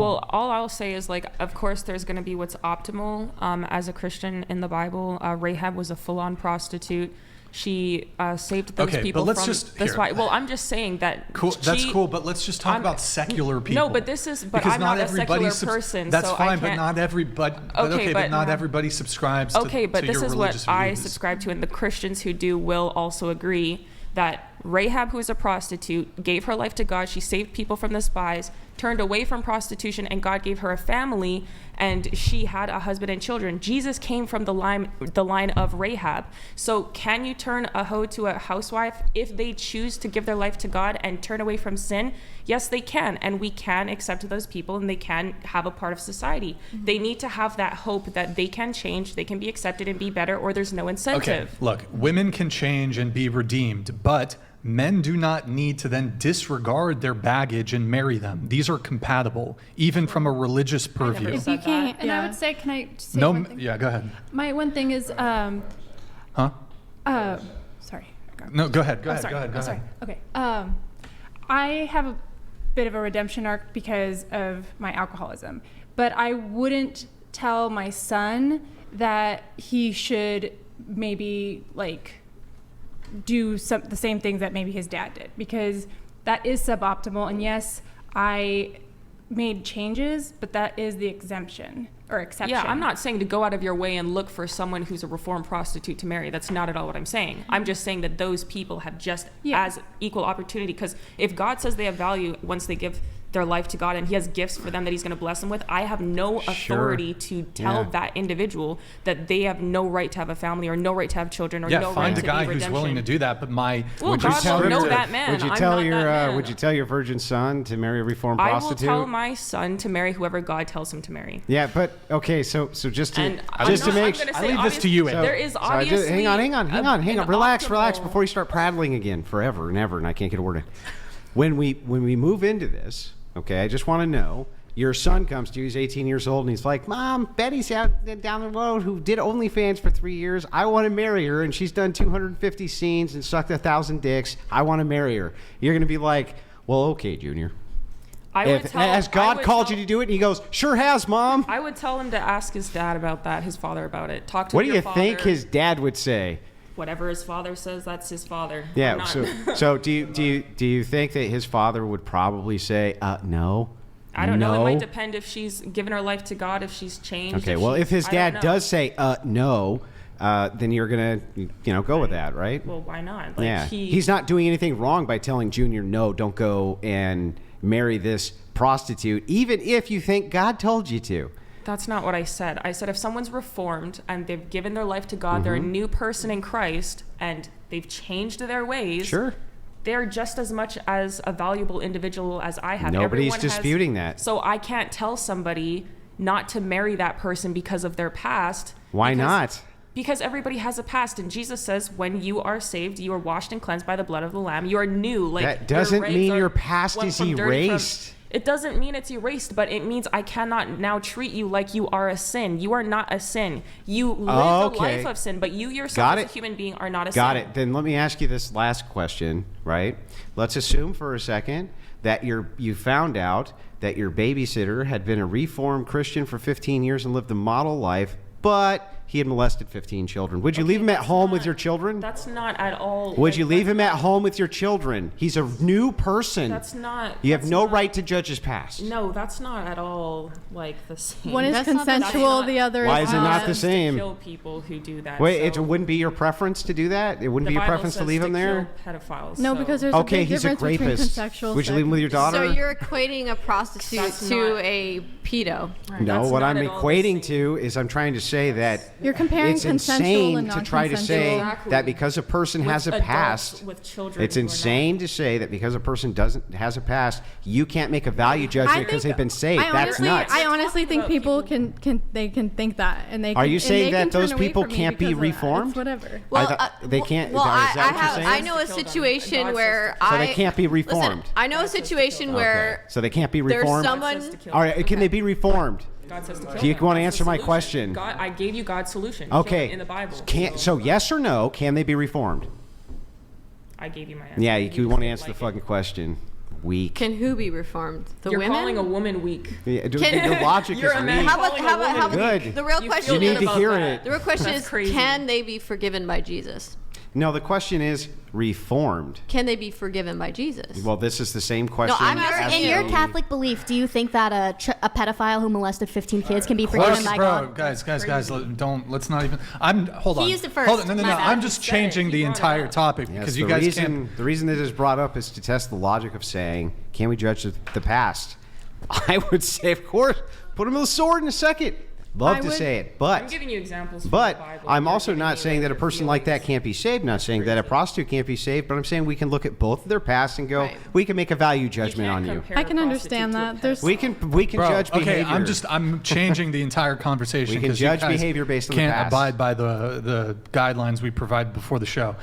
Well, all I'll say is, like, of course, there's going to be what's optimal. As a Christian in the Bible, Rahab was a full-on prostitute. She saved those people but let's from just, this here. fight. Well, I'm just saying that. Cool. That's cool, but let's just talk about secular people. No, but this is. But because I'm not a secular person. That's so fine, I can't, but not everybody. But not everybody subscribes. Okay, but to this your is what religious I views. subscribe to, and the Christians who do will also agree that Rahab, who is a prostitute, gave her life to God. She saved people from the spies, turned away from prostitution, and God gave her a family, and she had a husband and children. Jesus came from the line of Rahab. So can you turn a hoe to a housewife if they choose to give their life to God and turn away from sin? Yes, they can, and we can accept those people, and they can have a part of society. Mm-hmm. They need to have that hope that they can change, they can be accepted and be better, or there's no incentive. Okay, look, women can change and be redeemed, but men do not need to then disregard their baggage and marry them. These are compatible, even from a religious purview. If you can't, and I would say, can I say one thing? Yeah, go ahead. My one thing is, sorry. No, go ahead. Go ahead. Okay. I have a bit of a redemption arc because of my alcoholism, but I wouldn't tell my son that he should maybe like do the same things that maybe his dad did, because that is suboptimal. And yes, I made changes, but that is the exemption or exception. Yeah, I'm not saying to go out of your way and look for someone who's a reformed prostitute to marry. That's not at all what I'm saying. I'm just saying that those people have just as equal opportunity, because if God says they have value once they give their life to God and he has gifts for them that he's going to bless them with, I have no authority to tell that individual that they have no right to have a family or no right to have children or no right to be redemption. Find a guy who's willing to do that, but God will know that man. Would you tell your virgin son to marry a reformed prostitute? I will tell my son to marry whoever God tells him to marry. Yeah, but okay, so just to I leave this to you. There is obviously hang on. Relax before you start prattling again forever and ever, and I can't get a word in. When we move into this, okay, I just want to know, your son comes to you, he's 18 years old, and he's like, Mom, Betty's out down the road who did OnlyFans for 3 years. I want to marry her, and she's done 250 scenes and sucked 1,000 dicks. I want to marry her. You're going to be like, well, okay, Junior. Has God called you to do it? And he goes, sure has, Mom. I would tell him to ask his dad about that, his father about it. Talk to What do you think his dad would say? Whatever his father says, that's his father. Yeah. So do you think that his father would probably say, no? I don't know. It might depend if she's given her life to God, if she's changed. Okay. Well, if his dad does say, no, then you're gonna, go with that, right? Well, why not? He's not doing anything wrong by telling Junior, no, don't go and marry this prostitute, even if you think God told you to. That's not what I said. I said if someone's reformed and they've given their life to God, they're a new person in Christ, and they've changed their ways. Sure. They're just as much as a valuable individual as I have. Nobody's disputing that. So I can't tell somebody not to marry that person because of their past. Why not? Because everybody has a past, and Jesus says when you are saved, you are washed and cleansed by the blood of the Lamb. You are new. That doesn't mean your past is erased. It doesn't mean it's erased, but it means I cannot now treat you like you are a sin. You are not a sin. You live a life of sin, but you yourself as a human being are not a sin. Got it. Then let me ask you this last question, right? Let's assume for a second that you found out that your babysitter had been a reformed Christian for 15 years and lived a model life, but he had molested 15 children. Would you leave him at home with your children? That's not at all. Would you leave him at home with your children? He's a new person. That's not. You have no right to judge his past. No, that's not at all like the same. One is consensual, the other is not. Why is it not the same? To kill people who do that. Wait, it wouldn't be your preference to do that? It wouldn't be your preference to leave him there? Pedophiles. No, because there's a big he's a difference between rapist. consensual Would you leave him with your daughter? So you're equating a prostitute to a pedo. Right. No, what I'm equating to is I'm trying to say that you're comparing it's consensual and insane to try to say that because a person has a past. With children, it's insane to say that because a person has a past, you can't make a value judgment because they've been saved. That's nuts. I honestly think people can think that, and they. Are you saying that those turn away people from me can't be because of that. reformed? It's whatever. Well, they can't. Well, is that what you're saying? I know a situation where so they can't be reformed. Listen, I know a situation where so they can't be reformed. There's someone. All right, can they be reformed? God says to kill Do you them. want to answer my question? God, I gave you God's solution. Okay. In the Bible. So yes or no? Can they be reformed? I gave you my answer. Yeah, you want to answer the fucking question. weak. Can who be reformed? The You're women? calling a woman weak. Yeah, Can- the logic You're is a man. weak. How about calling a woman Good. the real You question? You need to about hear that. it. The real question That's is, crazy. can they be forgiven by Jesus? No, the question is reformed. Can they be forgiven by Jesus? Well, this is the same question. I'm as asking In you. your the- Catholic belief, do you think that a pedophile who molested 15 kids can be forgiven Close, by bro, God? guys, let's not even. Hold on. He used it first. Hold on, no. My bad. I'm just He said it. changing He the brought it entire up. topic Yes, because the you guys reason, can't. The reason that is brought up is to test the logic of saying, can we judge the past? I would say, of course, put him with a sword in a second. Love I to would- say it, but I'm giving you examples from But the Bible. I'm You're also giving not me, saying that a your person like that feelings. can't be saved. Not saying that a prostitute can't be saved, but I'm saying we can look at both of their past and go, Right. we can make a value You judgment can't on you. compare I can a understand prostitute to a that. There's- pedophile. We can Bro, judge behavior. okay, I'm changing the entire conversation. We can 'cause you judge guys behavior based on the can't past. abide by the guidelines we provided before the show.